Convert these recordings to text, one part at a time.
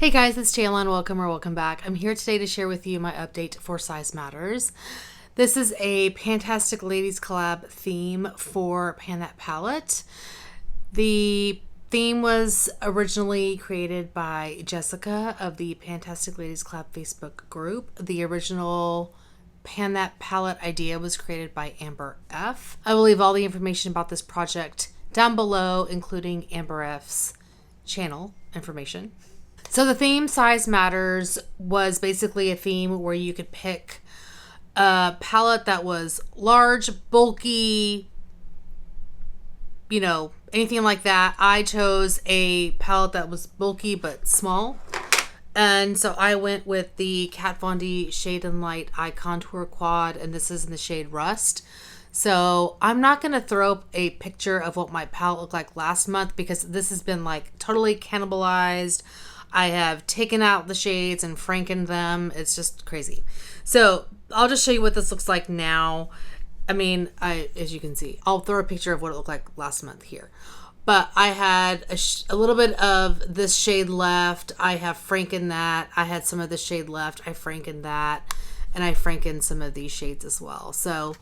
Hey guys, it's Jayla and welcome back. I'm here today to share with you my update for Size Matters. This is a Pantastic Ladies collab theme for That palette. The theme was originally created by Jessica of the Pantastic Ladies Collab Facebook group. The original That palette idea was created by Amber F. I will leave all the information about this project down below, including Amber F's channel information. So the theme Size Matters was basically a theme where you could pick a palette that was large, bulky, anything like that. I chose a palette that was bulky but small. And so I went with the Kat Von D Shade and Light Eye Contour Quad, and this is in the shade Rust. So I'm not going to throw up a picture of what my palette looked like last month because this has been like totally cannibalized. I have taken out the shades and frankened them. It's just crazy. So I'll just show you what this looks like now. As you can see, I'll throw a picture of what it looked like last month here. But I had a little bit of this shade left. I have frankened that. I had some of this shade left. I frankened that. And I frankened some of these shades as well. So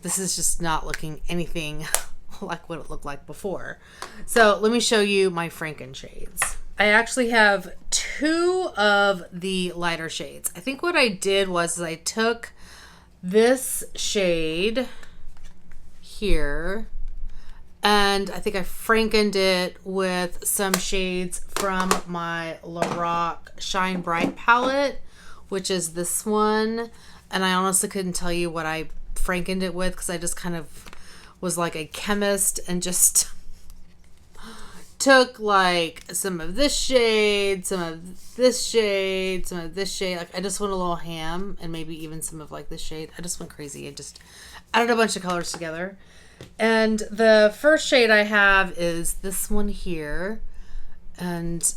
this is just not looking anything like what it looked like before. So let me show you my franken shades. I actually have two of the lighter shades. I think what I did was I took this shade here and I think I frankened it with some shades from my Lorac Shine Bright palette, which is this one. And I honestly couldn't tell you what I frankened it with because I just kind of was like a chemist and just took like some of this shade, some of this shade, some of this shade. Like I just went a little ham, and maybe even some of like this shade. I just went crazy. I just added a bunch of colors together. And the first shade I have is this one here. And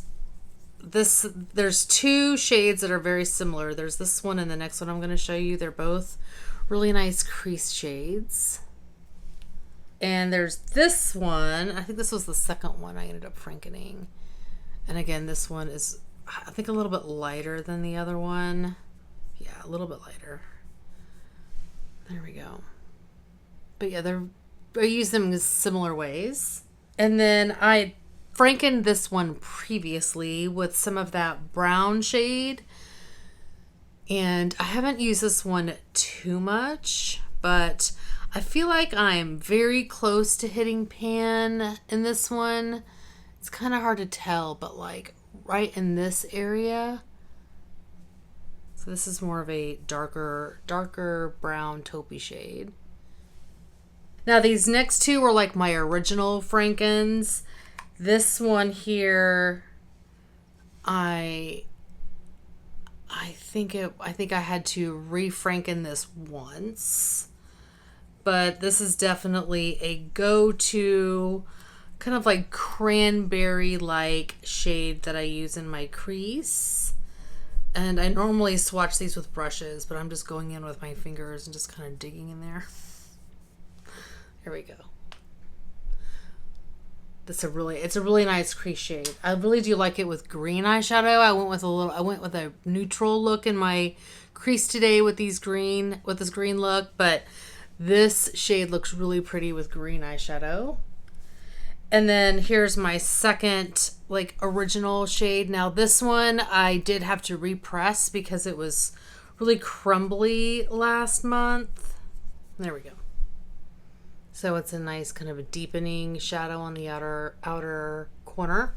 there's two shades that are very similar. There's this one and the next one I'm going to show you. They're both really nice crease shades. And there's this one. I think this was the second one I ended up frankening. And again, this one is, I think, a little bit lighter than the other one. Yeah, a little bit lighter. There we go. But yeah, I use them in similar ways. And then I frankened this one previously with some of that brown shade. And I haven't used this one too much, but I feel like I'm very close to hitting pan in this one. It's kind of hard to tell, but like right in this area. So this is more of a darker brown taupey shade. Now these next two are like my original Frankens. This one here, I think I had to re-franken this once. But this is definitely a go-to kind of like cranberry-like shade that I use in my crease. And I normally swatch these with brushes, but I'm just going in with my fingers and just kind of digging in there. Here we go. It's a really nice crease shade. I really do like it with green eyeshadow. I went with a neutral look in my crease today with this green look, but this shade looks really pretty with green eyeshadow. And then here's my second like original shade. Now this one I did have to repress because it was really crumbly last month. There we go. So it's a nice kind of a deepening shadow on the outer corner.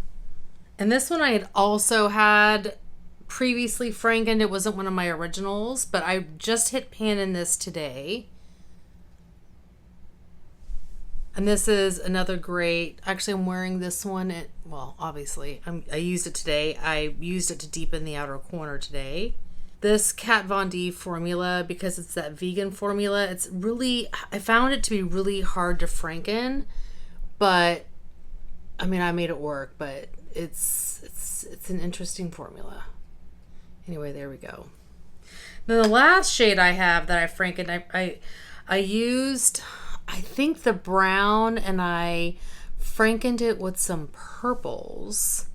And this one I had also had previously frankened. It wasn't one of my originals, but I just hit pan in this today. And this is another great, actually I'm wearing this one, obviously, I used it today. I used it to deepen the outer corner today. This Kat Von D formula, because it's that vegan formula, I found it to be really hard to franken, but, I made it work, but it's an interesting formula. Anyway, there we go. Then the last shade I have that I frankened, I used, I think, the brown, and I frankened it with some purples.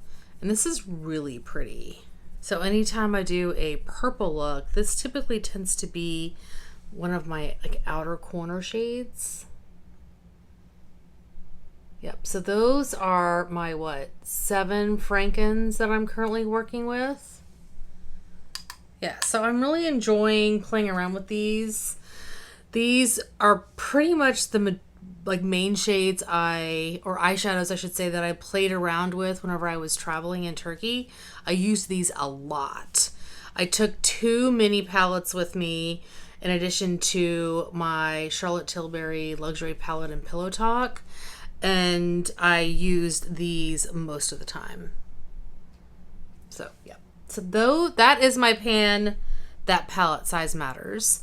And this is really pretty. So anytime I do a purple look, this typically tends to be one of my like outer corner shades. Yep, so those are my 7 Frankens that I'm currently working with. Yeah, so I'm really enjoying playing around with these. These are pretty much the like main shades or eyeshadows I should say, that I played around with whenever I was traveling in Turkey. I used these a lot. I took 2 mini palettes with me in addition to my Charlotte Tilbury luxury palette and Pillow Talk, and I used these most of the time. So yeah, so though that is my pan that palette Size Matters,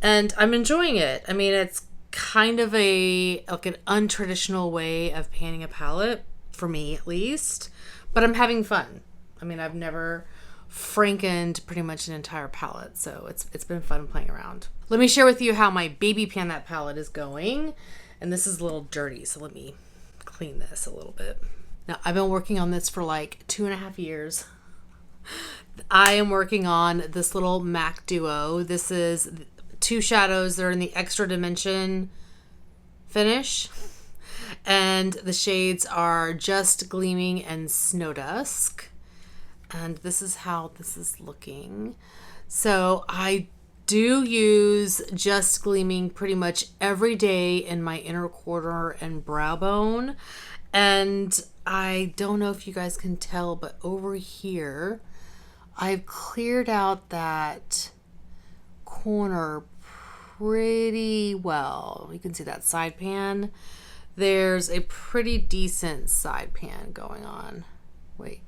and I'm enjoying it. I mean, it's kind of like an untraditional way of panning a palette, for me at least, but I'm having fun. I mean, I've never frankened pretty much an entire palette, so it's been fun playing around. Let me share with you how my baby pan that palette is going, and this is a little dirty, so let me clean this a little bit. Now, I've been working on this for like 2.5 years. I am working on this little MAC Duo. This is 2 shadows. They're in the Extra Dimension finish, and the shades are Just Gleaming and Snow Dusk, and this is how this is looking. So I do use Just Gleaming pretty much every day in my inner quarter and brow bone, and I don't know if you guys can tell, but over here I've cleared out that corner pretty well. You can see that side pan. There's a pretty decent side pan going on. Wait.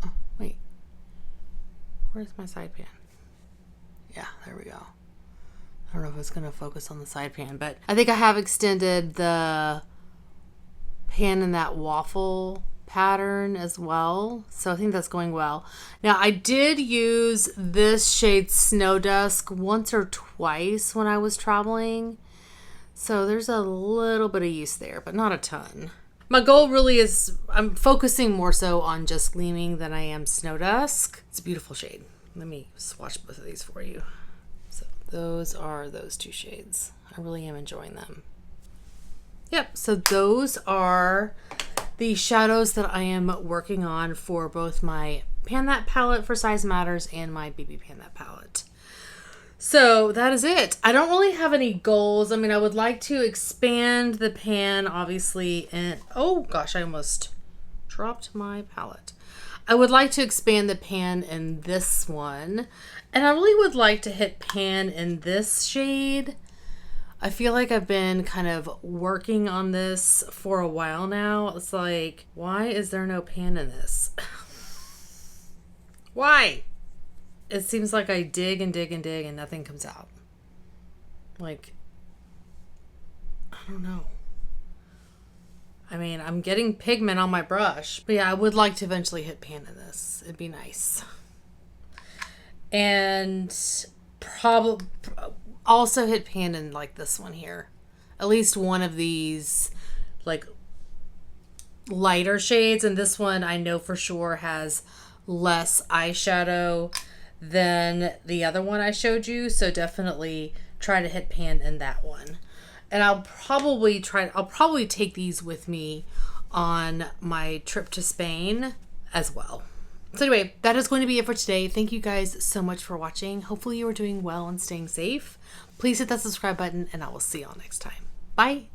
Oh, wait. Where's my side pan? Yeah, there we go. I don't know if it's going to focus on the side pan, but I think I have extended the pan in that waffle pattern as well, so I think that's going well. Now, I did use this shade Snow Dusk once or twice when I was traveling, so there's a little bit of use there, but not a ton. My goal really is, I'm focusing more so on Just Gleaming than I am Snow Dusk. It's a beautiful shade. Let me swatch both of these for you. So those are those 2 shades. I really am enjoying them. Yep, so those are the shadows that I am working on for both my Pan That palette for Size Matters and my BB Pan That palette. So that is it. I don't really have any goals. I mean, I would like to expand the pan, obviously, and oh gosh, I almost dropped my palette. I would like to expand the pan in this one, and I really would like to hit pan in this shade. I feel like I've been kind of working on this for a while now. It's like, why is there no pan in this? Why? It seems like I dig and dig and dig and nothing comes out. Like, I don't know. I mean, I'm getting pigment on my brush, but yeah, I would like to eventually hit pan in this. It'd be nice. And probably also hit pan in like this one here. At least one of these like lighter shades, and this one I know for sure has less eyeshadow than the other one I showed you, so definitely try to hit pan in that one. And I'll probably take these with me on my trip to Spain as well. So anyway, that is going to be it for today. Thank you guys so much for watching. Hopefully you are doing well and staying safe. Please hit that subscribe button, and I will see y'all next time. Bye.